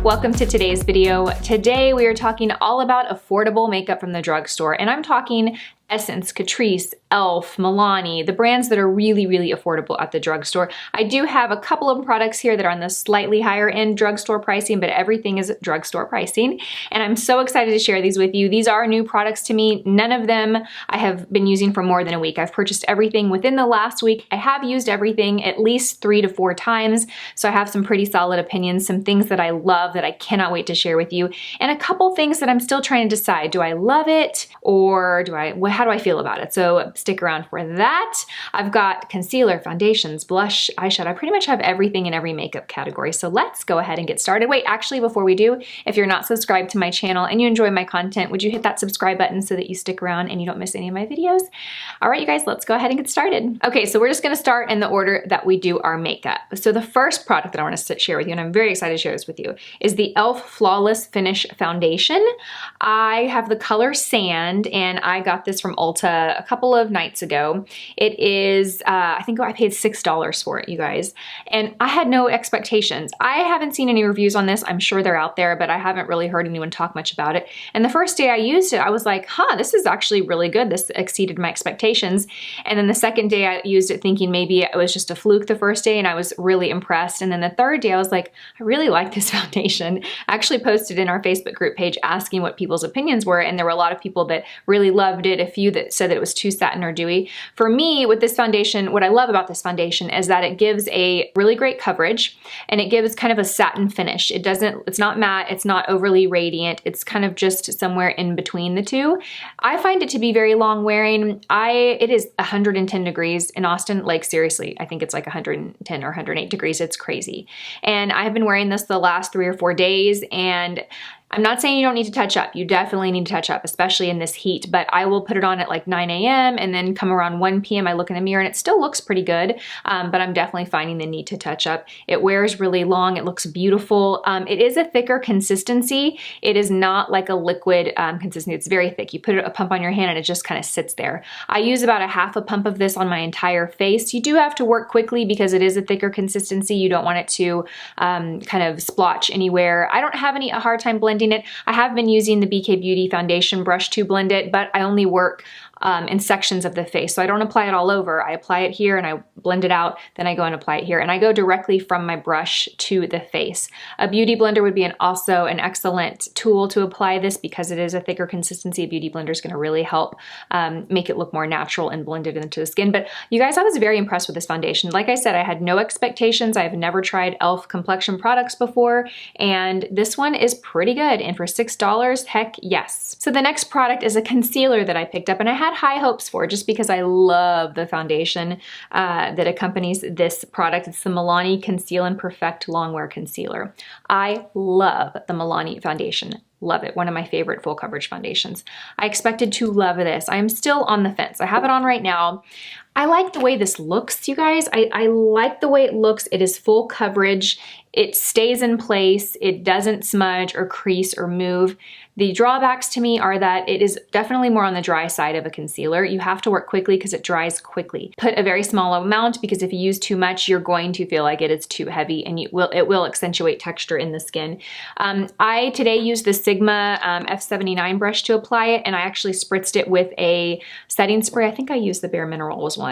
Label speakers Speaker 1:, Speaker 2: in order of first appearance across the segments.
Speaker 1: Welcome to today's video. Today we are talking all about affordable makeup from the drugstore, and I'm talking Essence, Catrice, e.l.f., Milani, the brands that are really, really affordable at the drugstore. I do have a couple of products here that are on the slightly higher end drugstore pricing, but everything is drugstore pricing. And I'm so excited to share these with you. These are new products to me. None of them I have been using for more than a week. I've purchased everything within the last week. I have used everything at least 3 to 4 times. So I have some pretty solid opinions, some things that I love that I cannot wait to share with you, and a couple things that I'm still trying to decide. Do I love it or how do I feel about it? So stick around for that. I've got concealer, foundations, blush, eyeshadow. I pretty much have everything in every makeup category. So let's go ahead and get started. Wait, actually, before we do, if you're not subscribed to my channel and you enjoy my content, would you hit that subscribe button so that you stick around and you don't miss any of my videos? All right, you guys, let's go ahead and get started. Okay, so we're just gonna start in the order that we do our makeup. So the first product that I wanna share with you, and I'm very excited to share this with you, is the e.l.f. Flawless Finish Foundation. I have the color Sand, and I got this from Ulta a couple of nights ago. It is, I think I paid $6 for it, you guys. And I had no expectations. I haven't seen any reviews on this. I'm sure they're out there, but I haven't really heard anyone talk much about it. And the first day I used it, I was like, this is actually really good. This exceeded my expectations. And then the second day I used it thinking maybe it was just a fluke the first day, and I was really impressed. And then the third day I was like, I really like this foundation. I actually posted in our Facebook group page asking what people's opinions were, and there were a lot of people that really loved it, a few that said that it was too satin or dewy. For me, with this foundation, what I love about this foundation is that it gives a really great coverage, and it gives kind of a satin finish. It's not matte, it's not overly radiant, it's kind of just somewhere in between the two. I find it to be very long wearing. It is 110 degrees in Austin, like seriously, I think it's like 110 or 108 degrees, it's crazy. And I've been wearing this the last 3 or 4 days, and I'm not saying you don't need to touch up. You definitely need to touch up, especially in this heat, but I will put it on at like 9 a.m. and then come around 1 p.m. I look in the mirror and it still looks pretty good, but I'm definitely finding the need to touch up. It wears really long. It looks beautiful. It is a thicker consistency. It is not like a liquid consistency. It's very thick. You put a pump on your hand and it just kind of sits there. I use about a half a pump of this on my entire face. You do have to work quickly because it is a thicker consistency. You don't want it to kind of splotch anywhere. I don't have a hard time blending it. I have been using the BK Beauty foundation brush to blend it, but I only work in sections of the face. So I don't apply it all over. I apply it here and I blend it out, then I go and apply it here. And I go directly from my brush to the face. A beauty blender would be also an excellent tool to apply this because it is a thicker consistency. A beauty blender is going to really help make it look more natural and blend it into the skin. But you guys, I was very impressed with this foundation. Like I said, I had no expectations. I've never tried e.l.f. complexion products before, and this one is pretty good. And for $6, heck yes. So the next product is a concealer that I picked up, and I had high hopes for just because I love the foundation that accompanies this product. It's the Milani Conceal and Perfect Longwear Concealer. I love the Milani foundation. Love it. One of my favorite full coverage foundations. I expected to love this. I am still on the fence. I have it on right now. I like the way this looks, you guys. I like the way it looks. It is full coverage. It stays in place. It doesn't smudge or crease or move. The drawbacks to me are that it is definitely more on the dry side of a concealer. You have to work quickly because it dries quickly. Put a very small amount because if you use too much, you're going to feel like it is too heavy, and it will accentuate texture in the skin. I today used the Sigma F79 brush to apply it, and I actually spritzed it with a setting spray. I think I used the Bare Minerals one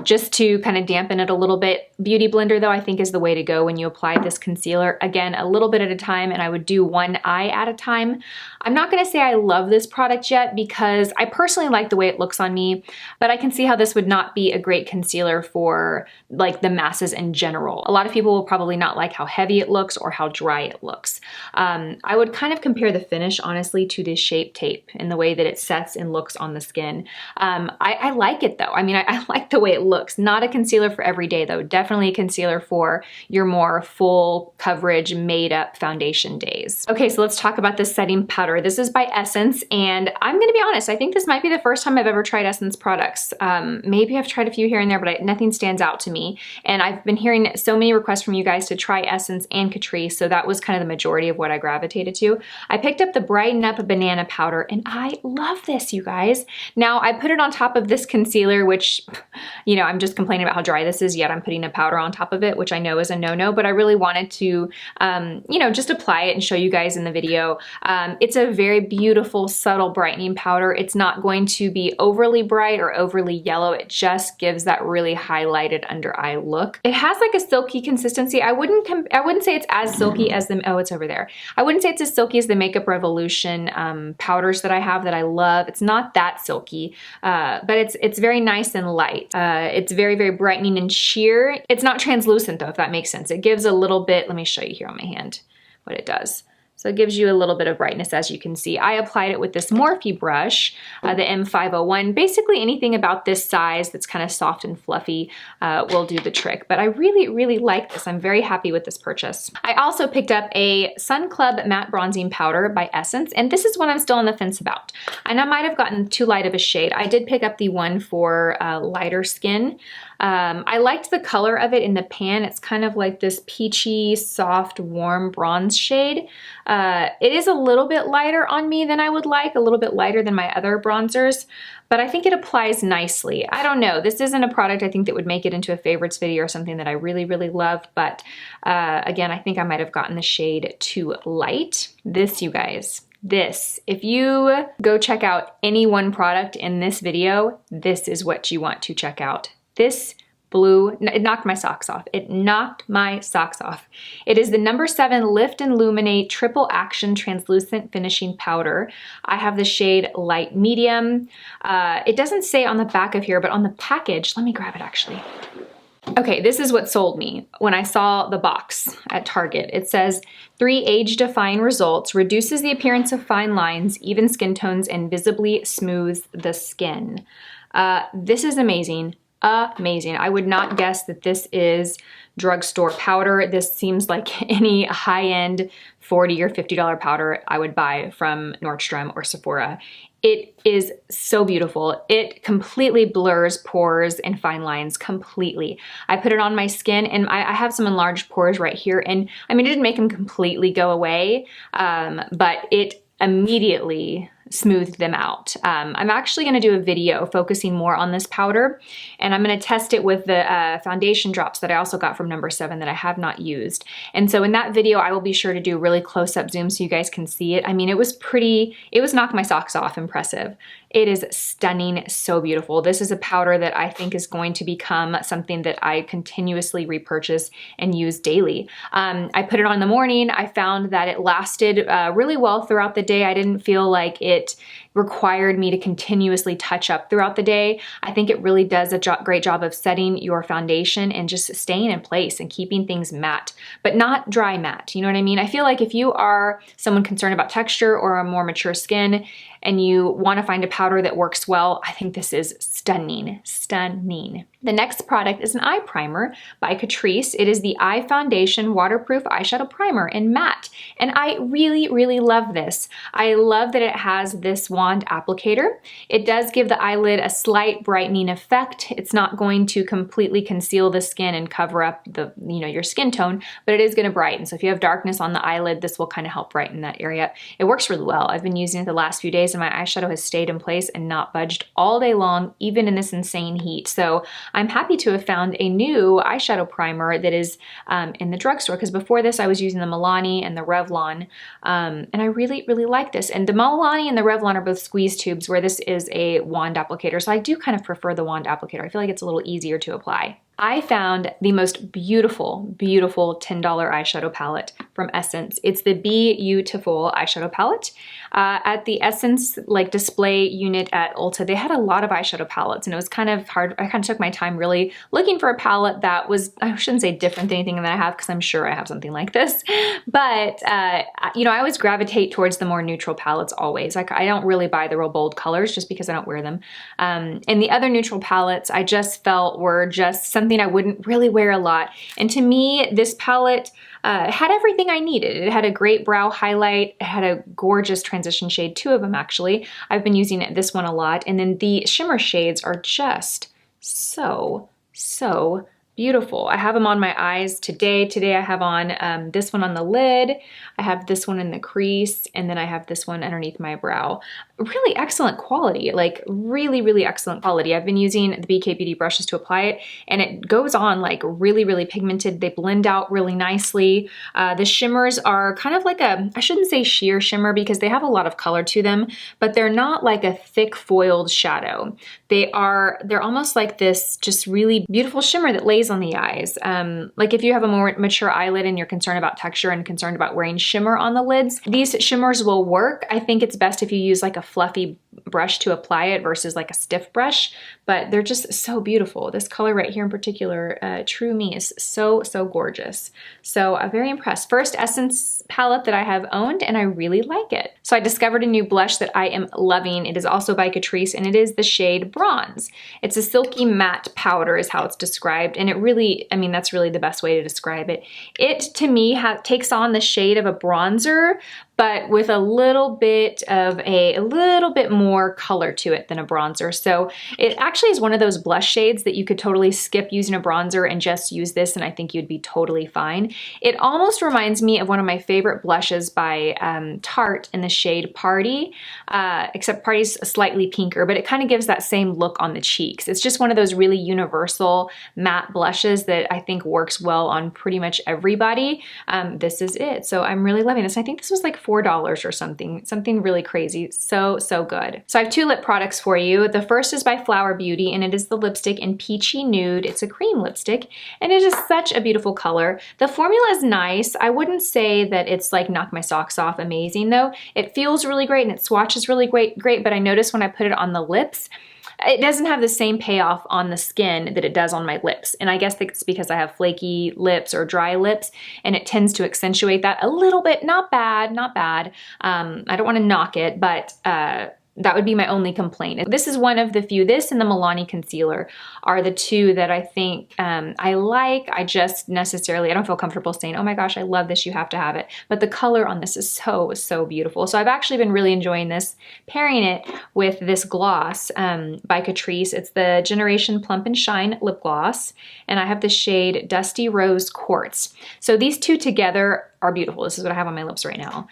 Speaker 1: just to kind of dampen it a little bit. Beauty blender though I think is the way to go when you apply this concealer. Again, a little bit at a time, and I would do one eye at a time. I'm not going to say I love this product yet because I personally like the way it looks on me, but I can see how this would not be a great concealer for like the masses in general. A lot of people will probably not like how heavy it looks or how dry it looks. I would kind of compare the finish honestly to the Shape Tape in the way that it sets and looks on the skin. I like it though. I mean, I like the way it looks. Not a concealer for every day though. Definitely a concealer for your more full coverage made up foundation days. Okay, so let's talk about this setting setting powder. This is by Essence, and I'm gonna be honest, I think this might be the first time I've ever tried Essence products. Maybe I've tried a few here and there, but nothing stands out to me. And I've been hearing so many requests from you guys to try Essence and Catrice, so that was kind of the majority of what I gravitated to. I picked up the Brighten Up Banana Powder, and I love this, you guys. Now, I put it on top of this concealer, which, you know, I'm just complaining about how dry this is, yet I'm putting a powder on top of it, which I know is a no-no, but I really wanted to, you know, just apply it and show you guys in the video. It's a very beautiful, subtle brightening powder. It's not going to be overly bright or overly yellow. It just gives that really highlighted under eye look. It has like a silky consistency. I wouldn't say it's as silky as the, oh, it's over there. I wouldn't say it's as silky as the Makeup Revolution powders that I have that I love. It's not that silky, but it's very nice and light. It's very, very brightening and sheer. It's not translucent though, if that makes sense. It gives a little bit, let me show you here on my hand what it does. So it gives you a little bit of brightness, as you can see. I applied it with this Morphe brush, the M501. Basically anything about this size that's kind of soft and fluffy will do the trick. But I really, really like this. I'm very happy with this purchase. I also picked up a Sun Club Matte Bronzing Powder by Essence, and this is one I'm still on the fence about. And I might have gotten too light of a shade. I did pick up the one for lighter skin. I liked the color of it in the pan. It's kind of like this peachy, soft, warm bronze shade. It is a little bit lighter on me than I would like, a little bit lighter than my other bronzers, but I think it applies nicely. I don't know, this isn't a product I think that would make it into a favorites video or something that I really, really love, but again, I think I might have gotten the shade too light. This, you guys. This, if you go check out any one product in this video, this is what you want to check out. This blue, it knocked my socks off. It knocked my socks off. It is the number 7 Lift and Illuminate Triple Action Translucent Finishing Powder. I have the shade Light Medium. It doesn't say on the back of here, but on the package, let me grab it actually. Okay, this is what sold me when I saw the box at Target. It says 3 age-defying results, reduces the appearance of fine lines, even skin tones, and visibly smooths the skin. This is amazing. Amazing. I would not guess that this is drugstore powder. This seems like any high-end $40 or $50 powder I would buy from Nordstrom or Sephora. It is so beautiful. It completely blurs pores and fine lines completely. I put it on my skin and I have some enlarged pores right here, and I mean, it didn't make them completely go away, but it immediately smoothed them out. I'm actually going to do a video focusing more on this powder, and I'm going to test it with the foundation drops that I also got from number 7 that I have not used. And so in that video, I will be sure to do really close-up zoom so you guys can see it. I mean, it was knock my socks off impressive. It is stunning, so beautiful. This is a powder that I think is going to become something that I continuously repurchase and use daily. I put it on in the morning. I found that it lasted really well throughout the day. I didn't feel like it required me to continuously touch up throughout the day. I think it really does a great job of setting your foundation and just staying in place and keeping things matte, but not dry matte. You know what I mean? I feel like if you are someone concerned about texture or a more mature skin and you want to find a powder that works well, I think this is stunning, stunning. The next product is an eye primer by Catrice. It is the Eye Foundation Waterproof Eyeshadow Primer in matte, and I really, really love this. I love that it has this wand applicator. It does give the eyelid a slight brightening effect. It's not going to completely conceal the skin and cover up the, your skin tone, but it is going to brighten. So if you have darkness on the eyelid, this will kind of help brighten that area. It works really well. I've been using it the last few days and my eyeshadow has stayed in place and not budged all day long, even in this insane heat. So I'm happy to have found a new eyeshadow primer that is in the drugstore, because before this I was using the Milani and the Revlon, and I really, really like this. And the Milani and the Revlon are both squeeze tubes, where this is a wand applicator. So I do kind of prefer the wand applicator. I feel like it's a little easier to apply. I found the most beautiful, beautiful $10 eyeshadow palette from Essence. It's the Beautiful eyeshadow palette. At the Essence display unit at Ulta, they had a lot of eyeshadow palettes, and it was kind of hard. I kind of took my time really looking for a palette that was, I shouldn't say different than anything that I have, because I'm sure I have something like this. But, I always gravitate towards the more neutral palettes always. I don't really buy the real bold colors just because I don't wear them. And the other neutral palettes I just felt were just something I wouldn't really wear a lot. And to me, this palette had everything I needed. It had a great brow highlight. It had a gorgeous transition shade, 2 of them actually. I've been using this one a lot. And then the shimmer shades are just so beautiful. I have them on my eyes today. Today I have on this one on the lid. I have this one in the crease, and then I have this one underneath my brow. Really excellent quality, like really excellent quality. I've been using the BK Beauty brushes to apply it, and it goes on like really pigmented. They blend out really nicely. The shimmers are kind of like I shouldn't say sheer shimmer because they have a lot of color to them, but they're not like a thick foiled shadow. They're almost like this just really beautiful shimmer that lays on the eyes. Like if you have a more mature eyelid and you're concerned about texture and concerned about wearing shimmer on the lids, these shimmers will work. I think it's best if you use like a fluffy brush to apply it versus like a stiff brush, but they're just so beautiful. This color right here in particular, True Me, is so gorgeous. So I'm very impressed. First Essence palette that I have owned, and I really like it. So I discovered a new blush that I am loving. It is also by Catrice, and it is the shade Bronze. It's a silky matte powder is how it's described, and it really, I mean, that's really the best way to describe it. It, to me, takes on the shade of a bronzer, but with a little bit more color to it than a bronzer. So it actually is one of those blush shades that you could totally skip using a bronzer and just use this, and I think you'd be totally fine. It almost reminds me of one of my favorite blushes by Tarte in the shade Party, except Party's slightly pinker, but it kind of gives that same look on the cheeks. It's just one of those really universal matte blushes that I think works well on pretty much everybody. This is it. So I'm really loving this. I think this was like $4 or something really crazy. So good. So I have 2 lip products for you. The first is by Flower Beauty, and it is the lipstick in Peachy Nude. It's a cream lipstick, and it is such a beautiful color. The formula is nice. I wouldn't say that it's like knock my socks off amazing though. It feels really great and it swatches really great, but I noticed when I put it on the lips, it doesn't have the same payoff on the skin that it does on my lips. And I guess it's because I have flaky lips or dry lips, and it tends to accentuate that a little bit. Not bad. I don't want to knock it, but that would be my only complaint. This is one of the few. This and the Milani concealer are the 2 that I think I like. I don't feel comfortable saying, oh my gosh, I love this, you have to have it. But the color on this is so beautiful. So I've actually been really enjoying this, pairing it with this gloss by Catrice. It's the Generation Plump and Shine lip gloss, and I have the shade Dusty Rose Quartz. So these 2 together are beautiful. This is what I have on my lips right now.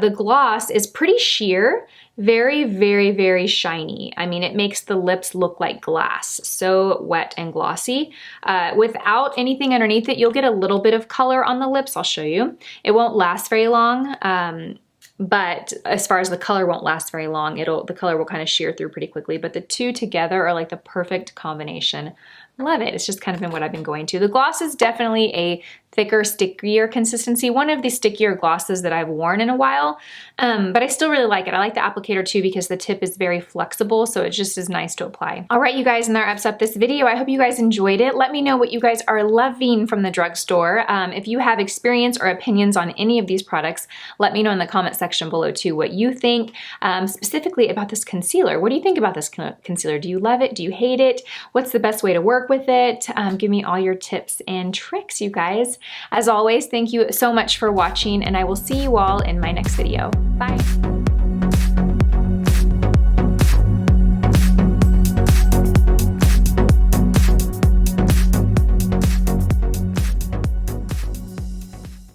Speaker 1: The gloss is pretty sheer, very shiny. I mean, it makes the lips look like glass. So wet and glossy. Without anything underneath it, you'll get a little bit of color on the lips. I'll show you. It won't last very long. But as far as the color won't last very long, the color will kind of sheer through pretty quickly. But the 2 together are like the perfect combination. Love it. It's just kind of been what I've been going to. The gloss is definitely a thicker, stickier consistency. One of the stickier glosses that I've worn in a while, but I still really like it. I like the applicator too because the tip is very flexible, so it just is nice to apply. All right, you guys, and that wraps up this video. I hope you guys enjoyed it. Let me know what you guys are loving from the drugstore. If you have experience or opinions on any of these products, let me know in the comment section below too what you think, specifically about this concealer. What do you think about this concealer? Do you love it? Do you hate it? What's the best way to work with it? Give me all your tips and tricks, you guys. As always, thank you so much for watching, and I will see you all in my next video. Bye.